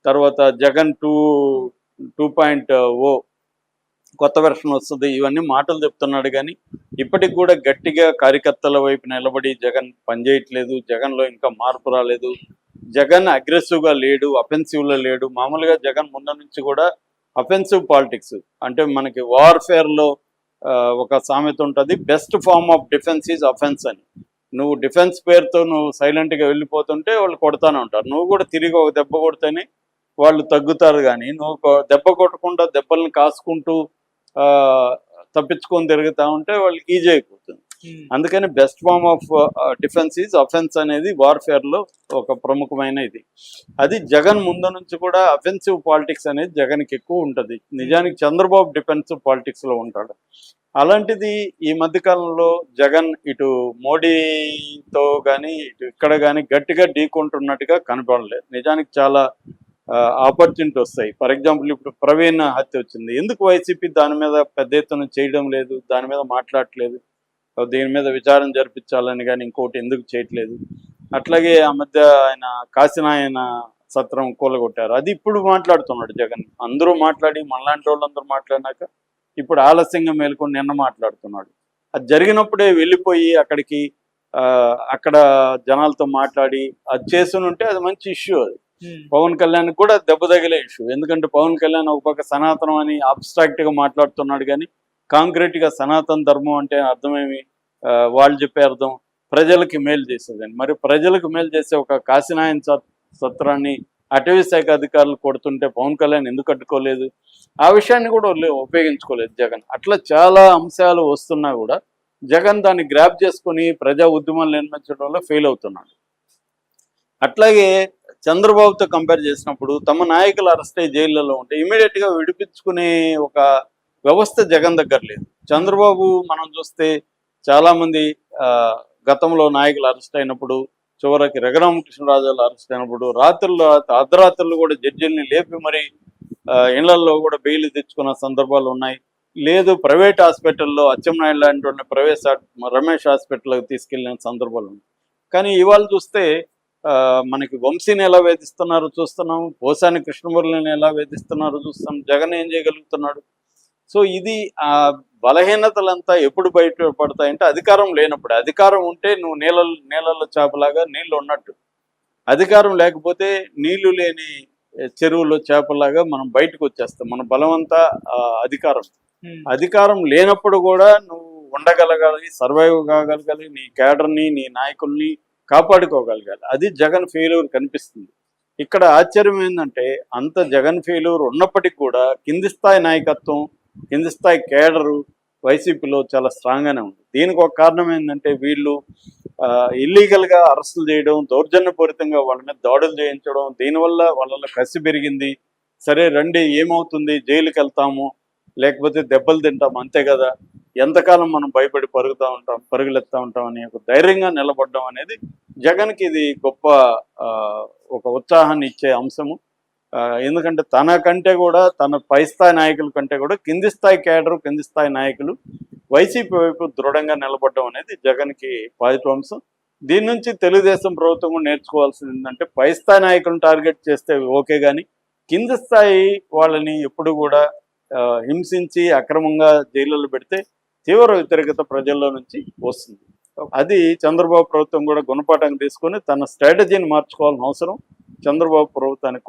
తర్వాత జగన్ 2.0 కొత్త వెర్షన్ వస్తుంది, ఇవన్నీ మాటలు చెప్తున్నాడు. కానీ ఇప్పటికి కూడా గట్టిగా కార్యకర్తల వైపు నిలబడి జగన్ పనిచేయట్లేదు, జగన్లో ఇంకా మార్పు రాలేదు, జగన్ అగ్రెసివ్గా లేడు, అఫెన్సివ్లో లేడు. మామూలుగా జగన్ ముందు నుంచి కూడా అఫెన్సివ్ పాలిటిక్స్ అంటే మనకి వార్ఫేర్లో ఒక సామెత ఉంటుంది, best form of defence is offence అని. నువ్వు డిఫెన్స్ పేరుతో నువ్వు సైలెంట్గా వెళ్ళిపోతుంటే వాళ్ళు కొడతానే ఉంటారు, నువ్వు కూడా తిరిగి ఒక దెబ్బ కొడితేనే వాళ్ళు తగ్గుతారు. కానీ నువ్వు దెబ్బ కొట్టకుండా దెబ్బల్ని కాసుకుంటూ తప్పించుకొని తిరుగుతా ఉంటే వాళ్ళకి ఈజీ అయిపోతుంది. అందుకని best form of defence is offence అనేది వార్ఫేర్లో ఒక ప్రముఖమైన ఇది. అది జగన్ ముందు నుంచి కూడా అఫెన్సివ్ పాలిటిక్స్ అనేది జగన్కి ఎక్కువ ఉంటుంది. నిజానికి చంద్రబాబు డిఫెన్సివ్ పాలిటిక్స్లో ఉంటాడు. అలాంటిది ఈ మధ్యకాలంలో జగన్ ఇటు మోడీతో కానీ ఇటు ఇక్కడ కానీ గట్టిగా ఢీకొంటున్నట్టుగా కనపడలేదు. నిజానికి చాలా ఆపర్చునిటీ వస్తాయి. ఫర్ ఎగ్జాంపుల్ ఇప్పుడు ప్రవీణ్ హత్య వచ్చింది, ఎందుకు వైసీపీ దాని మీద పెద్ద ఎత్తున చేయడం లేదు, దాని మీద మాట్లాడట్లేదు, దీని మీద విచారణ జరిపించాలని కానీ ఇంకోటి ఎందుకు చేయట్లేదు. అట్లాగే ఆ మధ్య ఆయన కాశీనాయన సత్రం కూలగొట్టారు, అది ఇప్పుడు మాట్లాడుతున్నాడు జగన్. అందరూ మాట్లాడి మనలాంటి వాళ్ళందరూ మాట్లాడినాక ఇప్పుడు ఆలస్యంగా మేల్కొని నిన్న మాట్లాడుతున్నాడు. అది జరిగినప్పుడే వెళ్ళిపోయి అక్కడికి అక్కడ జనాలతో మాట్లాడి అది చేస్తునుంటే అది మంచి ఇష్యూ. అది పవన్ కళ్యాణ్ కూడా దెబ్బ తగిలే ఇష్యూ. ఎందుకంటే పవన్ కళ్యాణ్ ఒక పక్క సనాతనం అని అబ్స్ట్రాక్ట్గా మాట్లాడుతున్నాడు, కానీ కాంక్రీట్గా సనాతన ధర్మం అంటే అర్థమేమి, వాళ్ళు చెప్పే అర్థం ప్రజలకి మేలు చేసేదని. మరి ప్రజలకు మేలు చేసే ఒక కాశీనాయన సత్రాన్ని అటవీ శాఖ అధికారులు కొడుతుంటే పవన్ కళ్యాణ్ ఎందుకు అడ్డుకోలేదు, ఆ విషయాన్ని కూడా ఉపయోగించుకోలేదు జగన్. అట్లా చాలా అంశాలు వస్తున్నా కూడా జగన్ దాన్ని గ్రాప్ చేసుకుని ప్రజా ఉద్యమాలు నిర్మించడంలో ఫెయిల్ అవుతున్నాడు. అట్లాగే చంద్రబాబుతో కంపేర్ చేసినప్పుడు తమ నాయకులు అరెస్ట్ అయ్యి జైళ్ళలో ఉంటే ఇమీడియట్గా విడిపించుకునే ఒక వ్యవస్థ జగన్ దగ్గర లేదు. చంద్రబాబు మనం చూస్తే చాలామంది గతంలో నాయకులు అరెస్ట్ అయినప్పుడు, చివరికి రఘురామకృష్ణరాజులు అరెస్ట్ అయినప్పుడు అర్ధరాత్రులు కూడా జడ్జిల్ని లేపి మరి ఇళ్లలో కూడా బెయిల్ తెచ్చుకున్న సందర్భాలు ఉన్నాయి. లేదు ప్రైవేట్ హాస్పిటల్లో అచ్చెన్నాయుడు లాంటి వాళ్ళని రమేష్ హాస్పిటల్కి తీసుకెళ్లిన సందర్భాలు ఉన్నాయి. కానీ ఇవాళ చూస్తే మనకి వంశీని ఎలా వేధిస్తున్నారో చూస్తున్నాం, పోసాని కృష్ణమురళిని ఎలా వేధిస్తున్నారో చూస్తాం, జగన్ ఏం చేయగలుగుతున్నాడు. సో ఇది ఆ బలహీనతలంతా ఎప్పుడు బయటపడతాయంటే అధికారం లేనప్పుడు. అధికారం ఉంటే నువ్వు నీళ్ళల్లో చేపలాగా నీళ్లు ఉన్నట్టు, అధికారం లేకపోతే నీళ్లు లేని చెరువులో చేపలాగా మనం బయటకు వచ్చేస్తాం. మన బలమంతా అధికారం లేనప్పుడు కూడా నువ్వు ఉండగలగాలి, సర్వైవ్ కాగలగాలి, నీ కేడర్ని నీ నాయకుల్ని కాపాడుకోగలగాలి. అది జగన్ ఫెయిల్యూర్ కనిపిస్తుంది. ఇక్కడ ఆశ్చర్యం ఏంటంటే అంత జగన్ ఫెయిల్యూర్ ఉన్నప్పటికీ కూడా కింది స్థాయి నాయకత్వం, కింది స్థాయి కేడరు వైసీపీలో చాలా స్ట్రాంగ్గానే ఉంది. దీనికి ఒక కారణం ఏంటంటే వీళ్ళు ఇల్లీగల్గా అరెస్టులు చేయడం, దౌర్జన్యపూరితంగా వాళ్ళ మీద దాడులు చేయించడం, దీనివల్ల వాళ్ళ కసి పెరిగింది. సరే రండి ఏమవుతుంది, జైలుకి వెళ్తాము లేకపోతే దెబ్బలు తింటాము అంతే కదా, ఎంతకాలం మనం భయపడి పరుగులెత్తా ఉంటాం అని ఒక ధైర్యంగా నిలబడడం అనేది జగన్కి ఇది గొప్ప ఒక ఉత్సాహాన్ని ఇచ్చే అంశము. ఎందుకంటే తనకంటే కూడా తన పై స్థాయి నాయకుల కంటే కూడా కింది స్థాయి కేడరు, కింది స్థాయి నాయకులు వైసీపీ వైపు దృఢంగా నిలబడడం అనేది జగన్కి పాజిటివ్ అంశం. దీని నుంచి తెలుగుదేశం ప్రభుత్వం కూడా నేర్చుకోవాల్సింది ఏంటంటే పై స్థాయి నాయకులను టార్గెట్ చేస్తే ఓకే, కానీ కింది స్థాయి వాళ్ళని ఎప్పుడు కూడా హింసించి అక్రమంగా జైళ్ళలో పెడితే తీవ్ర వ్యతిరేకత ప్రజల్లో నుంచి వస్తుంది. అది చంద్రబాబు ప్రభుత్వం కూడా గుణపాఠం తీసుకొని తన స్ట్రాటజీని మార్చుకోవాల్సిన అవసరం చంద్రబాబు ప్రభుత్వానికి కూడా